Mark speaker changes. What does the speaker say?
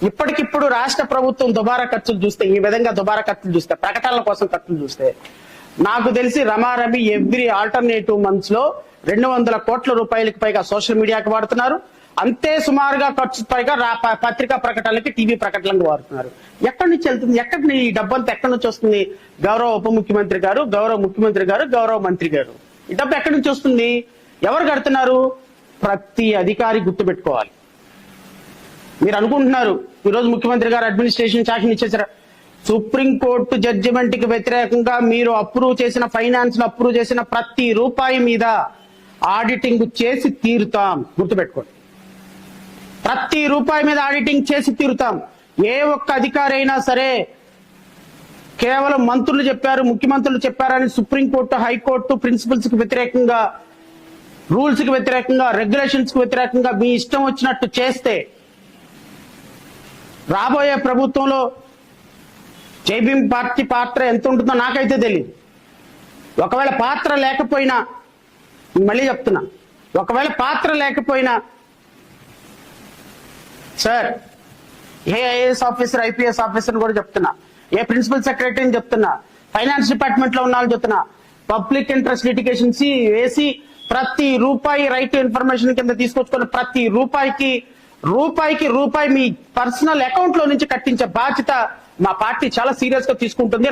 Speaker 1: ఇప్పటికిప్పుడు రాష్ట్ర ప్రభుత్వం దుబారా ఖర్చులు చూస్తే, ఈ విధంగా దుబారా ఖర్చులు చూస్తే, ప్రకటనల కోసం ఖర్చులు చూస్తే, నాకు తెలిసి రమారమి ఎవ్రీ ఆల్టర్నేటివ్ మంత్స్ లో 200 కోట్ల రూపాయలకు పైగా సోషల్ మీడియాకి వాడుతున్నారు. అంతే సుమారుగా ఖర్చు పైగా పత్రికా ప్రకటనలకి, టీవీ ప్రకటనలకు వాడుతున్నారు. ఎక్కడి నుంచి వెళ్తుంది? ఎక్కడి ఈ డబ్బంతా ఎక్కడి నుంచి వస్తుంది? గౌరవ ఉప ముఖ్యమంత్రి గారు, గౌరవ ముఖ్యమంత్రి గారు, గౌరవ మంత్రి గారు, ఈ డబ్బు ఎక్కడి నుంచి వస్తుంది? ఎవరు కడుతున్నారు? ప్రతి అధికారి గుర్తుపెట్టుకోవాలి. మీరు అనుకుంటున్నారు ఈరోజు ముఖ్యమంత్రి గారు అడ్మినిస్ట్రేషన్ శాఖను ఇచ్చేసారు. సుప్రీంకోర్టు జడ్జిమెంట్ కి వ్యతిరేకంగా మీరు అప్రూవ్ చేసిన, ఫైనాన్స్ లో అప్రూవ్ చేసిన ప్రతి రూపాయి మీద ఆడిటింగ్ చేసి తీరుతాం. గుర్తుపెట్టుకోండి, ప్రతి రూపాయి మీద ఆడిటింగ్ చేసి తీరుతాం. ఏ ఒక్క అధికారి అయినా సరే కేవలం మంత్రులు చెప్పారు, ముఖ్యమంత్రులు చెప్పారని సుప్రీంకోర్టు, హైకోర్టు ప్రిన్సిపల్స్ కి వ్యతిరేకంగా, రూల్స్ కి వ్యతిరేకంగా, రెగ్యులేషన్స్ కి వ్యతిరేకంగా మీ ఇష్టం వచ్చినట్టు చేస్తే రాబోయే ప్రభుత్వంలో జైభీం పార్టీ పాత్ర ఎంత ఉంటుందో నాకైతే తెలియదు. ఒకవేళ పాత్ర లేకపోయినా, మళ్ళీ చెప్తున్నా, ఒకవేళ పాత్ర లేకపోయినా సార్, ఏ ఐఏఎస్ ఆఫీసర్, ఐపీఎస్ ఆఫీసర్ కూడా చెప్తున్నా, ఏ ప్రిన్సిపల్ సెక్రటరీని చెప్తున్నా, ఫైనాన్స్ డిపార్ట్మెంట్ లో ఉన్న వాళ్ళు చెప్తున్నా, పబ్లిక్ ఇంట్రెస్ట్ లిటిగేషన్స్ వేసి ప్రతి రూపాయి రైట్ టు ఇన్ఫర్మేషన్ కింద తీసుకొచ్చుకున్న ప్రతి రూపాయికి రూపాయి మీ పర్సనల్ అకౌంట్ లో నుంచి కట్టించే బాధ్యత మా పార్టీ చాలా సీరియస్ గా తీసుకుంటుంది.